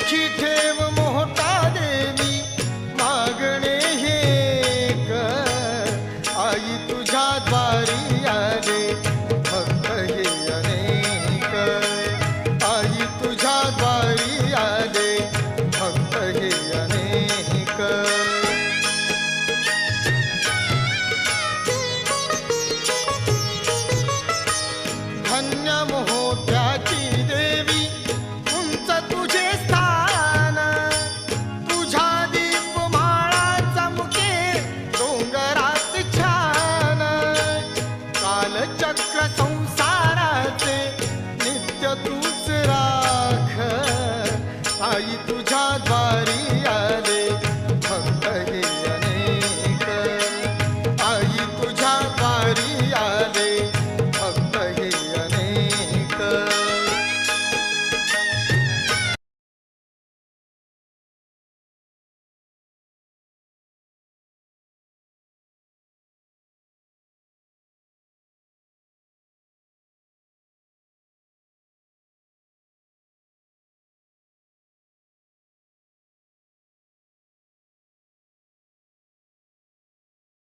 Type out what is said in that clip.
सुखी ठेव मोहता देवी मागणे हे कर आई तुझ्या द्वारी आले भक्त हे अनेक आई तुझ्या द्वारी आले भक्त हे अनेक धन्य मोहत्याची देवी उंच तुझे स्थान तुझ्या दीपमाळा चमके डोंगरात छान कालचक्र संसाराचे नित्य तूच राख आई